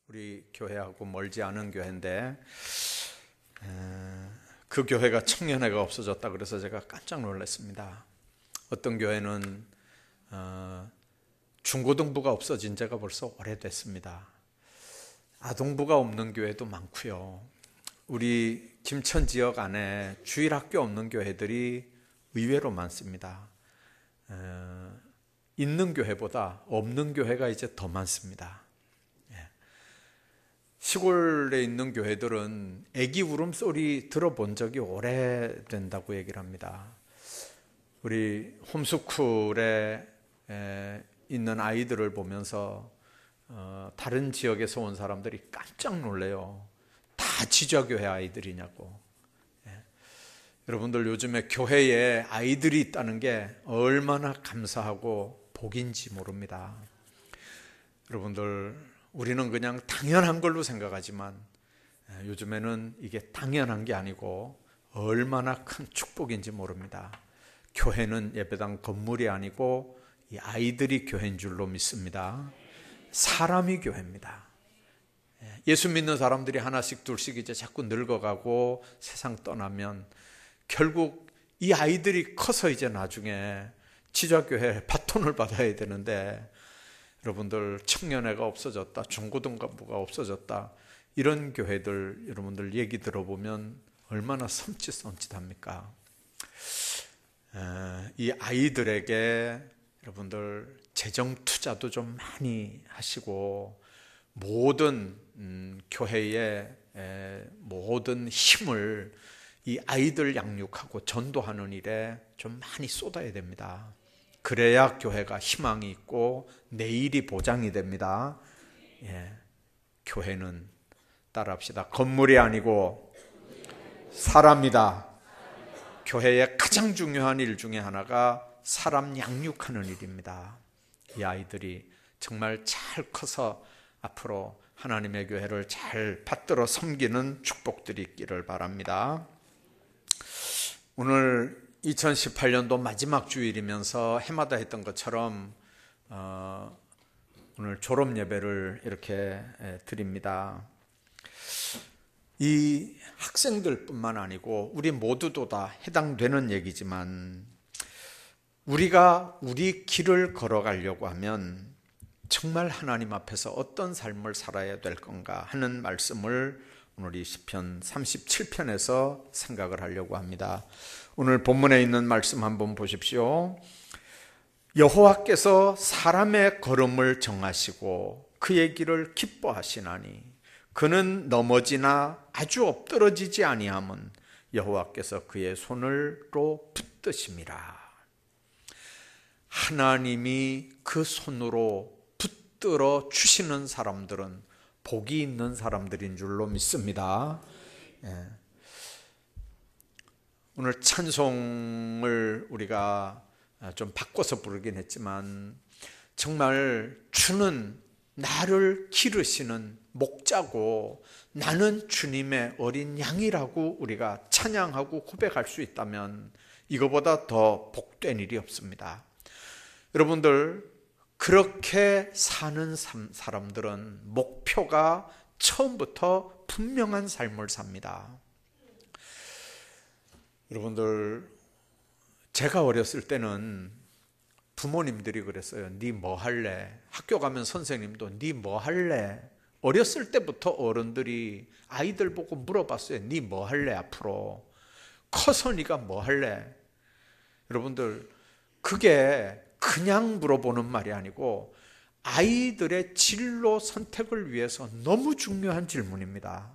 우리 교회하고 멀지 않은 교회인데 그 교회가 청년회가 없어졌다 그래서 제가 깜짝 놀랐습니다. 어떤 교회는 중고등부가 없어진 지가 벌써 오래됐습니다. 아동부가 없는 교회도 많고요. 우리 김천 지역 안에 주일학교 없는 교회들이 의외로 많습니다. 있는 교회보다 없는 교회가 이제 더 많습니다. 시골에 있는 교회들은 애기 울음소리 들어본 적이 오래된다고 얘기를 합니다. 우리 홈스쿨에 있는 아이들을 보면서 다른 지역에서 온 사람들이 깜짝 놀래요. 다 지저교회 아이들이냐고. 여러분들 요즘에 교회에 아이들이 있다는 게 얼마나 감사하고 복인지 모릅니다. 여러분들 우리는 그냥 당연한 걸로 생각하지만 요즘에는 이게 당연한 게 아니고 얼마나 큰 축복인지 모릅니다. 교회는 예배당 건물이 아니고 이 아이들이 교회인 줄로 믿습니다. 사람이 교회입니다. 예수 믿는 사람들이 하나씩 둘씩 이제 자꾸 늙어가고 세상 떠나면 결국 이 아이들이 커서 이제 나중에 지자교회 바톤을 받아야 되는데 여러분들 청년회가 없어졌다, 중고등부가 없어졌다 이런 교회들 여러분들 얘기 들어보면 얼마나 섬찟합니까? 이 아이들에게 여러분들 재정 투자도 좀 많이 하시고 모든 교회의 모든 힘을 이 아이들 양육하고 전도하는 일에 좀 많이 쏟아야 됩니다. 그래야 교회가 희망이 있고 내일이 보장이 됩니다. 교회는 따라합시다. 건물이 아니고 사람이다. 교회의 가장 중요한 일 중에 하나가 사람 양육하는 일입니다. 이 아이들이 정말 잘 커서 앞으로 하나님의 교회를 잘 받들어 섬기는 축복들이 있기를 바랍니다. 오늘 2018년도 마지막 주일이면서 해마다 했던 것처럼 오늘 졸업 예배를 이렇게 드립니다. 이 학생들뿐만 아니고 우리 모두도 다 해당되는 얘기지만 우리가 우리 길을 걸어가려고 하면 정말 하나님 앞에서 어떤 삶을 살아야 될 건가 하는 말씀을 오늘 이 시편 37편에서 생각을 하려고 합니다. 오늘 본문에 있는 말씀 한번 보십시오. 여호와께서 사람의 걸음을 정하시고 그의 길을 기뻐하시나니 그는 넘어지나 아주 엎드러지지 아니함은 여호와께서 그의 손으로 붙드심이라. 하나님이 그 손으로 붙들어 주시는 사람들은 복이 있는 사람들인 줄로 믿습니다. 오늘 찬송을 우리가 좀 바꿔서 부르긴 했지만 정말 주는 나를 기르시는 목자고 나는 주님의 어린 양이라고 우리가 찬양하고 고백할 수 있다면 이거보다 더 복된 일이 없습니다. 여러분들 그렇게 사는 사람들은 목표가 처음부터 분명한 삶을 삽니다. 여러분들 제가 어렸을 때는 부모님들이 그랬어요. 네 뭐 할래? 학교 가면 선생님도 네 뭐 할래? 어렸을 때부터 어른들이 아이들 보고 물어봤어요. 네 뭐 할래 앞으로? 커서 네가 뭐 할래? 여러분들 그게 그냥 물어보는 말이 아니고 아이들의 진로 선택을 위해서 너무 중요한 질문입니다.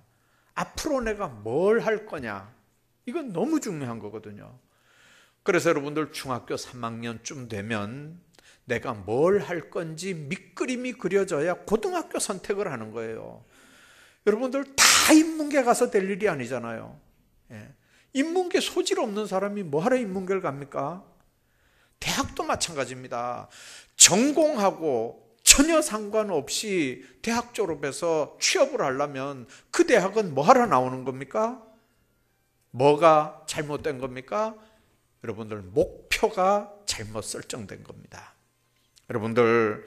앞으로 내가 뭘 할 거냐? 이건 너무 중요한 거거든요. 그래서 여러분들 중학교 3학년쯤 되면 내가 뭘 할 건지 밑그림이 그려져야 고등학교 선택을 하는 거예요. 여러분들 다 인문계 가서 될 일이 아니잖아요. 인문계 소질 없는 사람이 뭐하러 인문계를 갑니까? 대학도 마찬가지입니다. 전공하고 전혀 상관없이 대학 졸업해서 취업을 하려면 그 대학은 뭐하러 나오는 겁니까? 뭐가 잘못된 겁니까? 여러분들 목표가 잘못 설정된 겁니다. 여러분들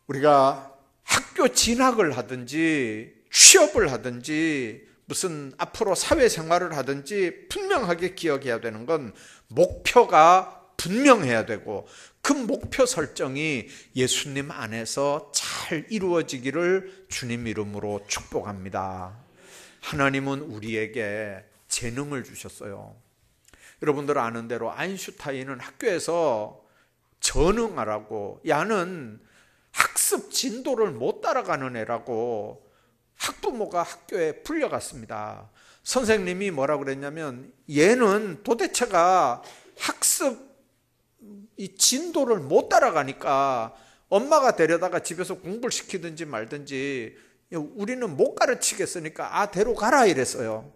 우리가 학교 진학을 하든지 취업을 하든지 무슨 앞으로 사회생활을 하든지 분명하게 기억해야 되는 건 목표가 분명해야 되고, 그 목표 설정이 예수님 안에서 잘 이루어지기를 주님 이름으로 축복합니다. 하나님은 우리에게 재능을 주셨어요. 여러분들 아는 대로 아인슈타인은 학교에서 전응하라고, 야는 학습 진도를 못 따라가는 애라고 학부모가 학교에 불려갔습니다. 선생님이 뭐라고 그랬냐면, 얘는 도대체가 학습 이 진도를 못 따라가니까 엄마가 데려다가 집에서 공부를 시키든지 말든지, 우리는 못 가르치겠으니까 데려가라 이랬어요.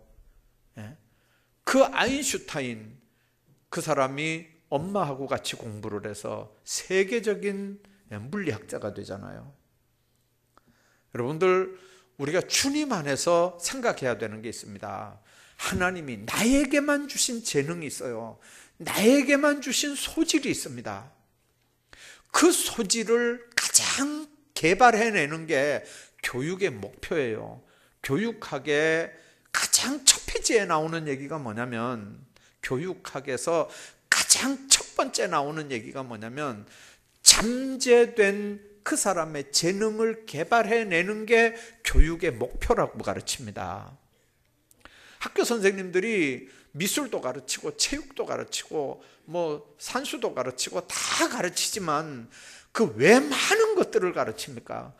그 아인슈타인, 그 사람이 엄마하고 같이 공부를 해서 세계적인 물리학자가 되잖아요. 여러분들, 우리가 주님 안에서 생각해야 되는 게 있습니다. 하나님이 나에게만 주신 재능이 있어요. 나에게만 주신 소질이 있습니다. 그 소질을 가장 개발해내는 게 교육의 목표예요. 교육학의 가장 첫 페이지에 나오는 얘기가 뭐냐면, 교육학에서 가장 첫 번째 나오는 얘기가 뭐냐면, 잠재된 그 사람의 재능을 개발해내는 게 교육의 목표라고 가르칩니다. 학교 선생님들이 미술도 가르치고 체육도 가르치고 산수도 가르치고 다 가르치지만 그 왜 많은 것들을 가르칩니까?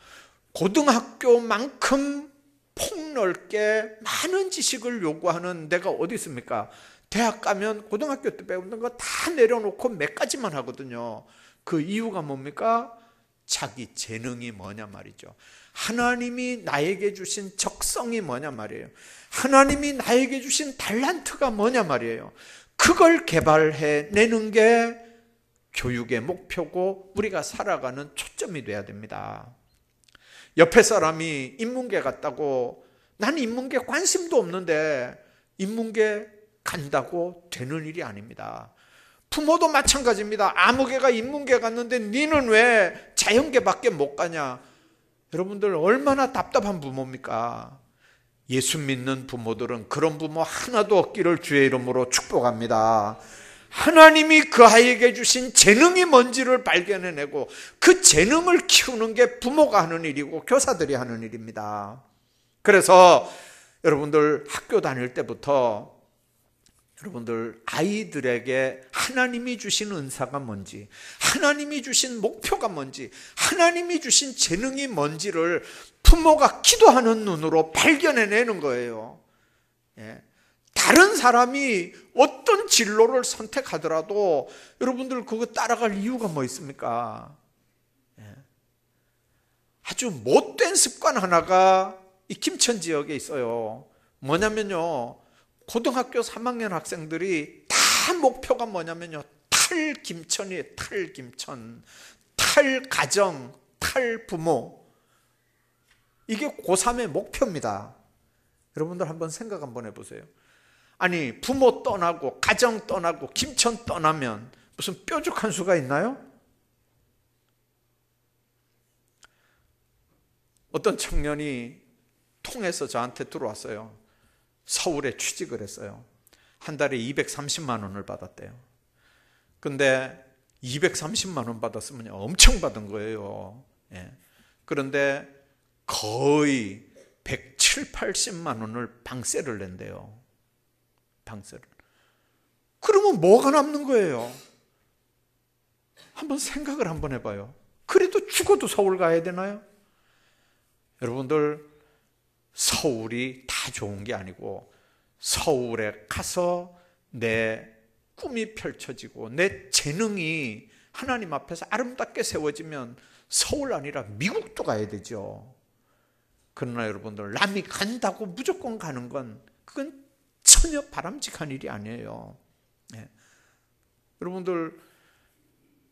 고등학교만큼 폭넓게 많은 지식을 요구하는 데가 어디 있습니까? 대학 가면 고등학교 때 배우는 거 다 내려놓고 몇 가지만 하거든요. 그 이유가 뭡니까? 자기 재능이 뭐냐 말이죠. 하나님이 나에게 주신 적성이 뭐냐 말이에요. 하나님이 나에게 주신 달란트가 뭐냐 말이에요. 그걸 개발해내는 게 교육의 목표고 우리가 살아가는 초점이 돼야 됩니다. 옆에 사람이 인문계 갔다고, 난 인문계 관심도 없는데 인문계 간다고 되는 일이 아닙니다. 부모도 마찬가지입니다. 아무개가 인문계 갔는데 니는 왜 자연계밖에 못 가냐? 여러분들 얼마나 답답한 부모입니까? 예수 믿는 부모들은 그런 부모 하나도 없기를 주의 이름으로 축복합니다. 하나님이 그 아이에게 주신 재능이 뭔지를 발견해내고 그 재능을 키우는 게 부모가 하는 일이고 교사들이 하는 일입니다. 그래서 여러분들 학교 다닐 때부터 여러분들 아이들에게 하나님이 주신 은사가 뭔지, 하나님이 주신 목표가 뭔지, 하나님이 주신 재능이 뭔지를 부모가 기도하는 눈으로 발견해내는 거예요. 다른 사람이 어떤 진로를 선택하더라도 여러분들 그거 따라갈 이유가 뭐 있습니까? 아주 못된 습관 하나가 이 김천 지역에 있어요. 뭐냐면요, 고등학교 3학년 학생들이 다 목표가 뭐냐면요, 탈김천이에요. 탈김천, 탈가정, 탈부모. 이게 고3의 목표입니다. 여러분들 한번 생각 한번 해보세요. 아니, 부모 떠나고 가정 떠나고 김천 떠나면 무슨 뾰족한 수가 있나요? 어떤 청년이 통해서 저한테 들어왔어요. 서울에 취직을 했어요. 한 달에 230만 원을 받았대요. 근데 230만 원 받았으면 엄청 받은 거예요. 그런데 거의 170, 80만 원을 방세를 낸대요. 방세를. 그러면 뭐가 남는 거예요? 한번 생각을 한번 해봐요. 그래도 죽어도 서울 가야 되나요? 여러분들, 서울이 다 좋은 게 아니고 서울에 가서 내 꿈이 펼쳐지고 내 재능이 하나님 앞에서 아름답게 세워지면 서울 아니라 미국도 가야 되죠. 그러나 여러분들, 남이 간다고 무조건 가는 건 그건 전혀 바람직한 일이 아니에요. 여러분들,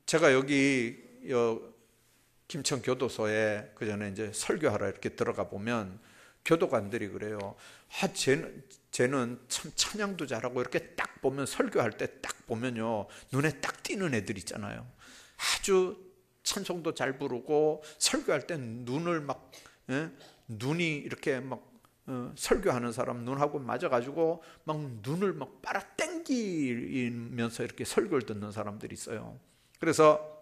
제가 여기 김천 교도소에 그 전에 이제 설교하러 이렇게 들어가 보면 교도관들이 그래요. 쟤는 참 찬양도 잘하고, 이렇게 딱 보면 설교할 때 딱 보면요, 눈에 딱 띄는 애들 있잖아요. 아주 찬송도 잘 부르고 설교할 땐 눈을 막 눈이 이렇게 막 설교하는 사람 눈하고 맞아가지고 막 눈을 막 빨아당기면서 이렇게 설교를 듣는 사람들이 있어요. 그래서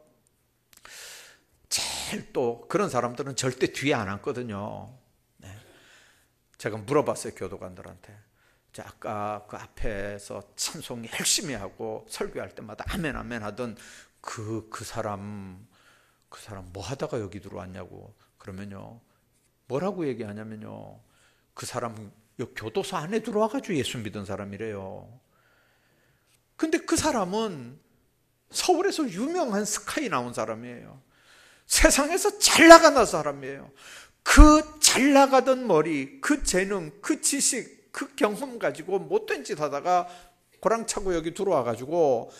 제일 또 그런 사람들은 절대 뒤에 안 앉거든요. 제가 물어봤어요, 교도관들한테. 자, 아까 그 앞에서 찬송 열심히 하고 설교할 때마다 아멘 아멘 하던 그 사람 뭐 하다가 여기 들어왔냐고. 그러면요, 뭐라고 얘기하냐면요, 그 사람 여기 교도소 안에 들어와가지고 예수 믿은 사람이래요. 근데 그 사람은 서울에서 유명한 스카이 나온 사람이에요. 세상에서 잘 나가는 사람이에요. 그 잘 나가던 머리, 그 재능, 그 지식, 그 경험 가지고 못된 짓 하다가 고랑 차고 여기 들어와가지고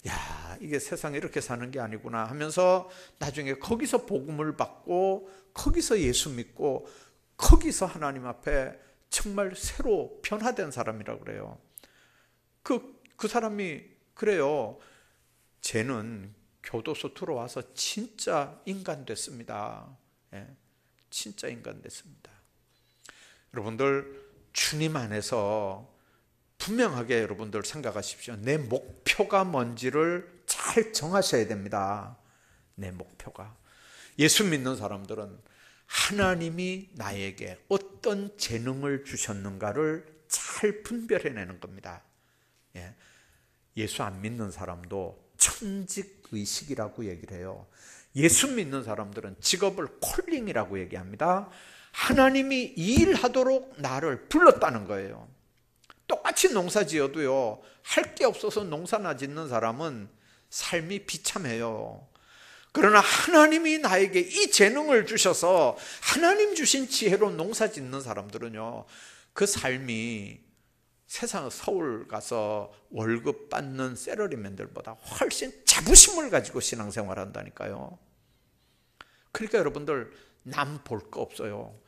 야, 이게 세상에 이렇게 사는 게 아니구나 하면서 나중에 거기서 복음을 받고 거기서 예수 믿고 거기서 하나님 앞에 정말 새로 변화된 사람이라고 그래요. 그 사람이 그래요. 쟤는 교도소 들어와서 진짜 인간 됐습니다. 진짜 인간 됐습니다. 여러분들, 주님 안에서 분명하게 여러분들 생각하십시오. 내 목표가 뭔지를 잘 정하셔야 됩니다. 내 목표가. 예수 믿는 사람들은 하나님이 나에게 어떤 재능을 주셨는가를 잘 분별해내는 겁니다. 예수 안 믿는 사람도 천직의식이라고 얘기를 해요. 예수 믿는 사람들은 직업을 콜링이라고 얘기합니다. 하나님이 이 일하도록 나를 불렀다는 거예요. 똑같이 농사 지어도요, 할 게 없어서 농사나 짓는 사람은 삶이 비참해요. 그러나 하나님이 나에게 이 재능을 주셔서 하나님 주신 지혜로 농사 짓는 사람들은요, 그 삶이 세상 서울 가서 월급 받는 셀러리맨들보다 훨씬 자부심을 가지고 신앙생활 한다니까요. 그러니까 여러분들, 남 볼 거 없어요.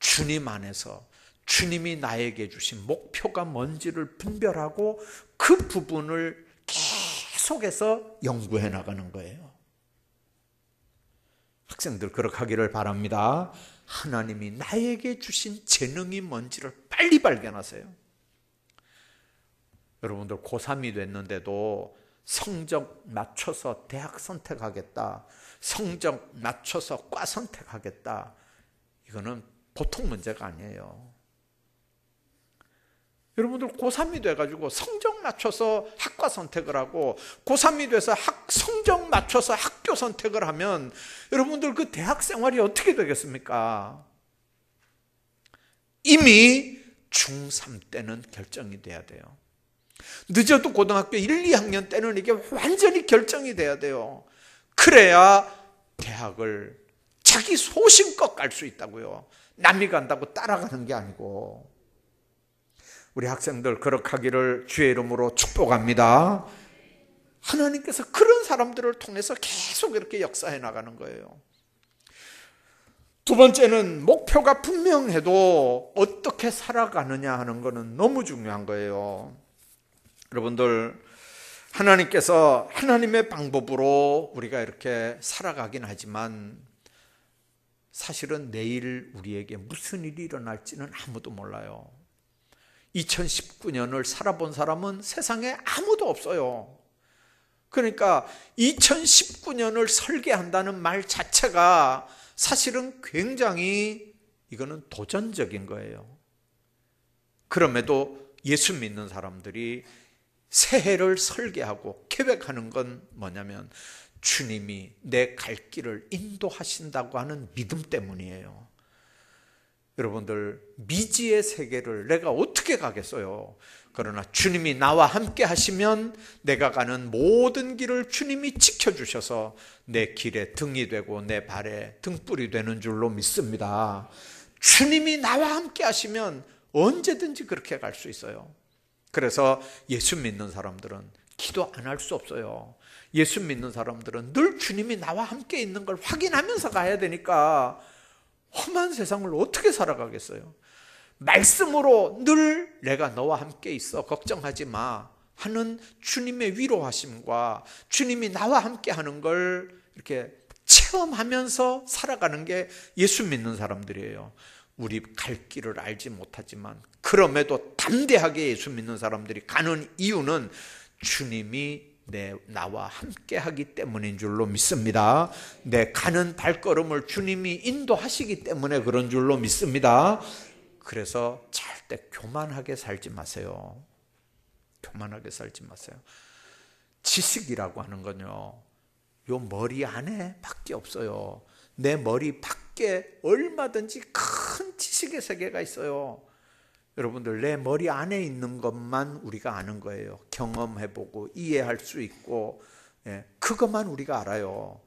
주님 안에서 주님이 나에게 주신 목표가 뭔지를 분별하고 그 부분을 계속해서 연구해 나가는 거예요. 학생들 그렇게 하기를 바랍니다. 하나님이 나에게 주신 재능이 뭔지를 빨리 발견하세요. 여러분들 고3이 됐는데도 성적 맞춰서 대학 선택하겠다, 성적 맞춰서 과 선택하겠다, 이거는 보통 문제가 아니에요. 여러분들 고3이 돼가지고 성적 맞춰서 학과 선택을 하고 고3이 돼서 성적 맞춰서 학교 선택을 하면 여러분들 그 대학 생활이 어떻게 되겠습니까? 이미 중3 때는 결정이 돼야 돼요. 늦어도 고등학교 1, 2학년 때는 이게 완전히 결정이 돼야 돼요. 그래야 대학을 자기 소신껏 갈 수 있다고요. 남이 간다고 따라가는 게 아니고. 우리 학생들 그렇게 하기를 주의 이름으로 축복합니다. 하나님께서 그런 사람들을 통해서 계속 이렇게 역사해 나가는 거예요. 두 번째는 목표가 분명해도 어떻게 살아가느냐 하는 것은 너무 중요한 거예요. 여러분들, 하나님께서 하나님의 방법으로 우리가 이렇게 살아가긴 하지만 사실은 내일 우리에게 무슨 일이 일어날지는 아무도 몰라요. 2019년을 살아본 사람은 세상에 아무도 없어요. 그러니까 2019년을 설계한다는 말 자체가 사실은 굉장히 이거는 도전적인 거예요. 그럼에도 예수 믿는 사람들이 새해를 설계하고 계획하는 건 뭐냐면 주님이 내 갈 길을 인도하신다고 하는 믿음 때문이에요. 여러분들, 미지의 세계를 내가 어떻게 가겠어요? 그러나 주님이 나와 함께 하시면 내가 가는 모든 길을 주님이 지켜주셔서 내 길에 등이 되고 내 발에 등불이 되는 줄로 믿습니다. 주님이 나와 함께 하시면 언제든지 그렇게 갈 수 있어요. 그래서 예수 믿는 사람들은 기도 안 할 수 없어요. 예수 믿는 사람들은 늘 주님이 나와 함께 있는 걸 확인하면서 가야 되니까 험한 세상을 어떻게 살아가겠어요? 말씀으로 늘 내가 너와 함께 있어, 걱정하지 마 하는 주님의 위로하심과 주님이 나와 함께 하는 걸 이렇게 체험하면서 살아가는 게 예수 믿는 사람들이에요. 우리 갈 길을 알지 못하지만 그럼에도 담대하게 예수 믿는 사람들이 가는 이유는 주님이 나와 함께 하기 때문인 줄로 믿습니다. 내 가는 발걸음을 주님이 인도하시기 때문에 그런 줄로 믿습니다. 그래서 절대 교만하게 살지 마세요. 교만하게 살지 마세요. 지식이라고 하는 건요, 요 머리 안에 밖에 없어요. 내 머리 밖에 얼마든지 큰 지식의 세계가 있어요. 여러분들, 내 머리 안에 있는 것만 우리가 아는 거예요. 경험해보고 이해할 수 있고, 그것만 우리가 알아요.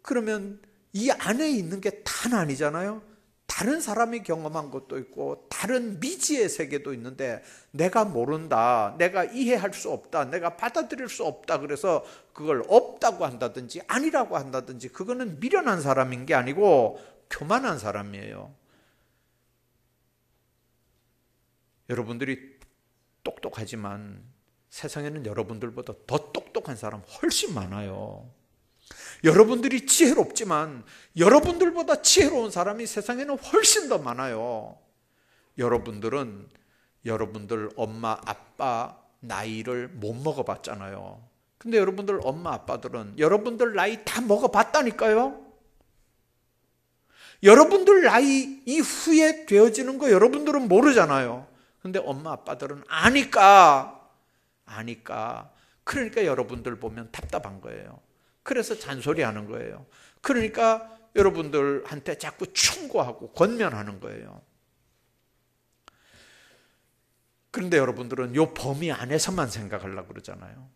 그러면 이 안에 있는 게 다는 아니잖아요. 다른 사람이 경험한 것도 있고 다른 미지의 세계도 있는데 내가 모른다, 내가 이해할 수 없다, 내가 받아들일 수 없다, 그래서 그걸 없다고 한다든지 아니라고 한다든지, 그거는 미련한 사람인 게 아니고 교만한 사람이에요. 여러분들이 똑똑하지만 세상에는 여러분들보다 더 똑똑한 사람 훨씬 많아요. 여러분들이 지혜롭지만 여러분들보다 지혜로운 사람이 세상에는 훨씬 더 많아요. 여러분들은 여러분들 엄마 아빠 나이를 못 먹어봤잖아요. 근데 여러분들 엄마 아빠들은 여러분들 나이 다 먹어봤다니까요. 여러분들 나이 이후에 되어지는 거 여러분들은 모르잖아요. 근데 엄마 아빠들은 아니까. 그러니까 여러분들 보면 답답한 거예요. 그래서 잔소리하는 거예요. 그러니까 여러분들한테 자꾸 충고하고 권면하는 거예요. 그런데 여러분들은 이 범위 안에서만 생각하려고 그러잖아요.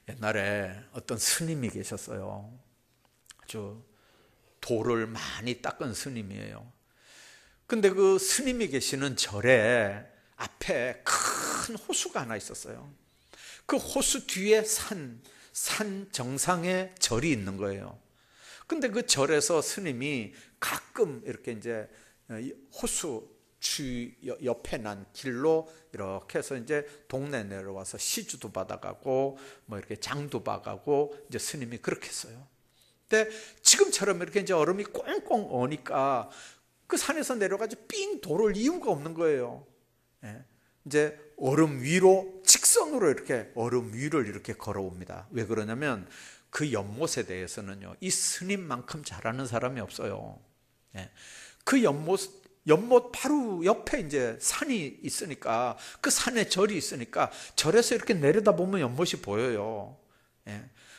옛날에 어떤 스님이 계셨어요. 아주 돌을 많이 닦은 스님이에요. 근데 그 스님이 계시는 절에 앞에 큰 호수가 하나 있었어요. 그 호수 뒤에 산 정상에 절이 있는 거예요. 근데 그 절에서 스님이 가끔 이렇게 이제 호수 옆에 난 길로 이렇게 해서 이제 동네 내려와서 시주도 받아가고 뭐 이렇게 장도 봐가고 이제 스님이 그렇게 했어요. 근데 지금처럼 이렇게 이제 얼음이 꽁꽁 오니까 그 산에서 내려가지고 삥 돌을 이유가 없는 거예요. 이제 얼음 위로 직선으로 이렇게 얼음 위를 이렇게 걸어옵니다. 왜 그러냐면 그 연못에 대해서는요, 이 스님만큼 잘하는 사람이 없어요. 그 연못 바로 옆에 이제 산이 있으니까, 그 산에 절이 있으니까 절에서 이렇게 내려다보면 연못이 보여요.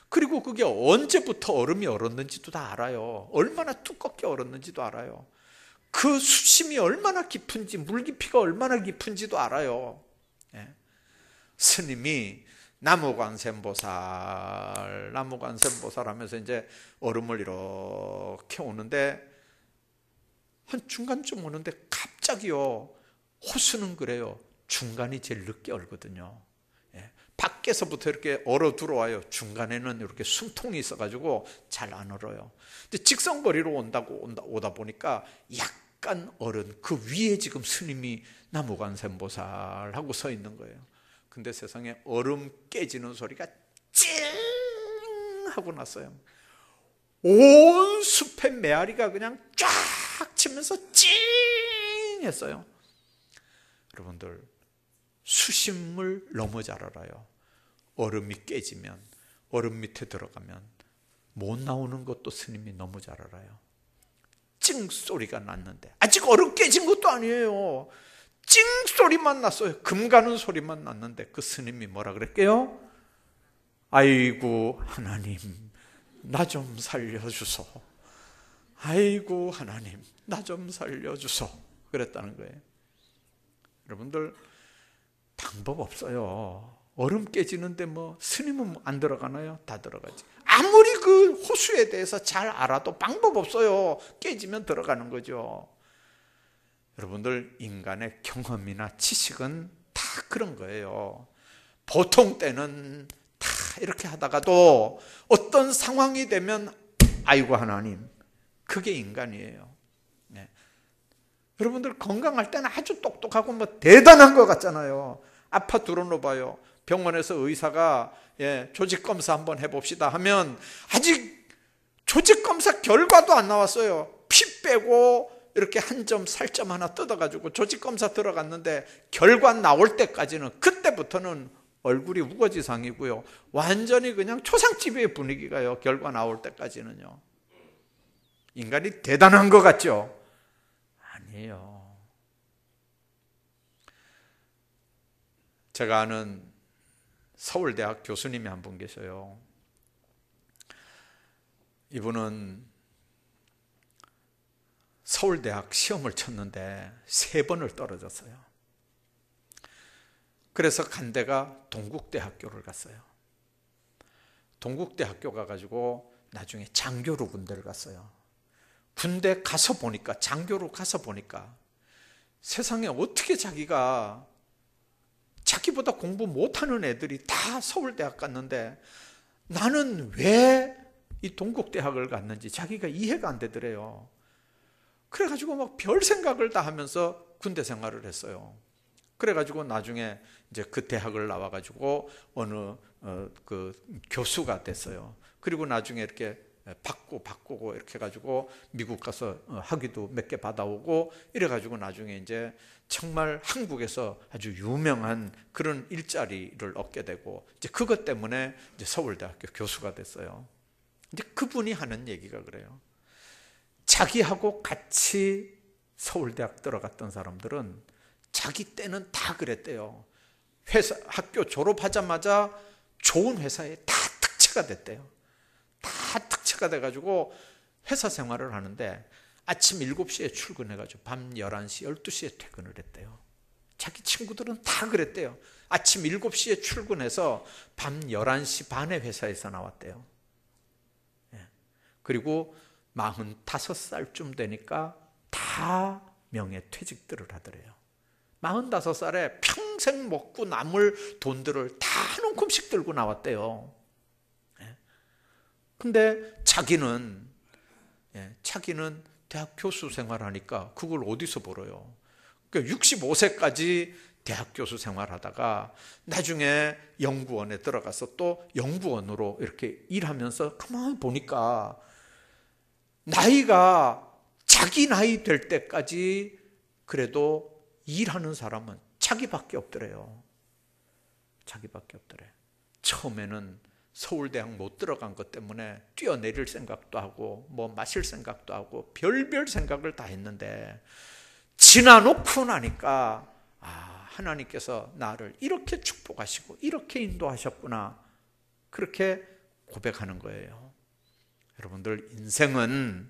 그리고 그게 언제부터 얼음이 얼었는지도 다 알아요. 얼마나 두껍게 얼었는지도 알아요. 그 수심이 얼마나 깊은지, 물 깊이가 얼마나 깊은지도 알아요. 스님이 나무관세음보살 하면서 이제 얼음을 이렇게 오는데, 한 중간쯤 오는데 갑자기요, 호수는 그래요, 중간이 제일 늦게 얼거든요. 밖에서부터 이렇게 얼어 들어와요. 중간에는 이렇게 숨통이 있어가지고 잘 안 얼어요. 근데 직선거리로 오다 보니까 약간 얼은 그 위에 지금 스님이 나무관세음보살하고 서 있는 거예요. 근데 세상에 얼음 깨지는 소리가 찡 하고 났어요. 온 숲의 메아리가 그냥 쫙 치면서 찡 했어요. 여러분들, 수심을 너무 잘 알아요. 얼음이 깨지면, 얼음 밑에 들어가면 못 나오는 것도 스님이 너무 잘 알아요. 찡 소리가 났는데 아직 얼음 깨진 것도 아니에요. 찡 소리만 났어요. 금 가는 소리만 났는데 그 스님이 뭐라 그랬게요? 아이고 하나님, 나 좀 살려주소. 아이고 하나님, 나 좀 살려주소. 그랬다는 거예요. 여러분들, 방법 없어요. 얼음 깨지는데 뭐 스님은 안 들어가나요? 다 들어가지. 아무리 그 호수에 대해서 잘 알아도 방법 없어요. 깨지면 들어가는 거죠. 여러분들, 인간의 경험이나 지식은 다 그런 거예요. 보통 때는 다 이렇게 하다가도 어떤 상황이 되면 아이고 하나님, 그게 인간이에요. 여러분들 건강할 때는 아주 똑똑하고 뭐 대단한 것 같잖아요. 아파 들어놓아봐요. 병원에서 의사가 조직 검사 한번 해봅시다 하면 아직 조직검사 결과도 안 나왔어요. 피 빼고 이렇게 한 점, 살점 하나 뜯어가지고 조직검사 들어갔는데 결과 나올 때까지는, 그때부터는 얼굴이 우거지상이고요. 완전히 그냥 초상집의 분위기가요. 결과 나올 때까지는요. 인간이 대단한 것 같죠? 아니에요. 제가 아는 서울대학 교수님이 한 분 계셔요. 이분은 서울대학 시험을 쳤는데 3번을 떨어졌어요. 그래서 간 데가 동국대학교를 갔어요. 동국대학교 가가지고 나중에 장교로 군대를 갔어요. 군대 가서 보니까, 장교로 가서 보니까 세상에 어떻게 자기보다 공부 못하는 애들이 다 서울대학 갔는데 나는 왜 이 동국대학을 갔는지 자기가 이해가 안 되더래요. 그래가지고 막 별 생각을 다 하면서 군대 생활을 했어요. 그래가지고 나중에 이제 그 대학을 나와가지고 어느 그 교수가 됐어요. 그리고 나중에 이렇게 바꾸고 이렇게 해가지고 미국 가서 학위도 몇 개 받아오고 이래가지고 나중에 이제 정말 한국에서 아주 유명한 그런 일자리를 얻게 되고, 이제 그것 때문에 이제 서울대학교 교수가 됐어요. 이제 그분이 하는 얘기가 그래요. 자기하고 같이 서울대학 들어갔던 사람들은 자기 때는 다 그랬대요. 학교 졸업하자마자 좋은 회사에 다 특채가 됐대요. 다 특채가 돼가지고 회사 생활을 하는데 아침 7시에 출근해가지고 밤 11시, 12시에 퇴근을 했대요. 자기 친구들은 다 그랬대요. 아침 7시에 출근해서 밤 11시 반에 회사에서 나왔대요. 그리고 45살쯤 되니까 다 명예퇴직들을 하더래요. 45살에 평생 먹고 남을 돈들을 다 한 움큼씩 들고 나왔대요. 근데 자기는 대학 교수 생활하니까 그걸 어디서 벌어요? 그러니까 65세까지 대학 교수 생활하다가 나중에 연구원에 들어가서 또 연구원으로 이렇게 일하면서 가만히 보니까 나이가 자기 나이 될 때까지 그래도 일하는 사람은 자기밖에 없더래요. 자기밖에 없더래. 처음에는 서울대학 못 들어간 것 때문에 뛰어내릴 생각도 하고 뭐 마실 생각도 하고 별별 생각을 다 했는데 지나놓고 나니까 하나님께서 나를 이렇게 축복하시고 이렇게 인도하셨구나, 그렇게 고백하는 거예요. 여러분들, 인생은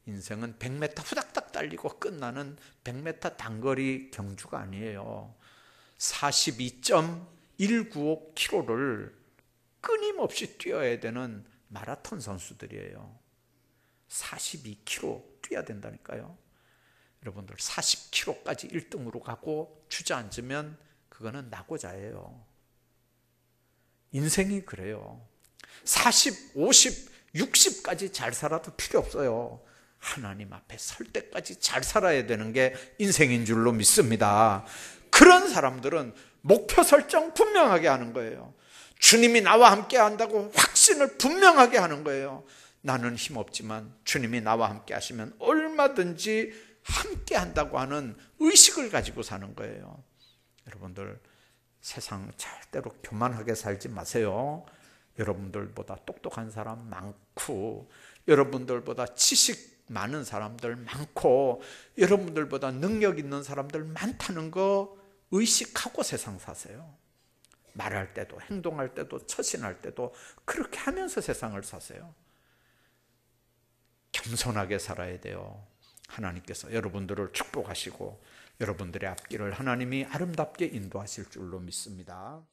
100m 후닥닥 달리고 끝나는 100m 단거리 경주가 아니에요. 42.195km를 끊임없이 뛰어야 되는 마라톤 선수들이에요. 42km 뛰어야 된다니까요. 여러분들, 40km까지 1등으로 가고 주저앉으면 그거는 낙오자예요. 인생이 그래요. 40, 50, 60까지 잘 살아도 필요 없어요. 하나님 앞에 설 때까지 잘 살아야 되는 게 인생인 줄로 믿습니다. 그런 사람들은 목표 설정 분명하게 하는 거예요. 주님이 나와 함께 한다고 확신을 분명하게 하는 거예요. 나는 힘없지만 주님이 나와 함께 하시면 얼마든지 함께 한다고 하는 의식을 가지고 사는 거예요. 여러분들, 세상 절대로 교만하게 살지 마세요. 여러분들보다 똑똑한 사람 많고, 여러분들보다 지식 많은 사람들 많고, 여러분들보다 능력 있는 사람들 많다는 거 의식하고 세상 사세요. 말할 때도, 행동할 때도, 처신할 때도 그렇게 하면서 세상을 사세요. 겸손하게 살아야 돼요. 하나님께서 여러분들을 축복하시고 여러분들의 앞길을 하나님이 아름답게 인도하실 줄로 믿습니다.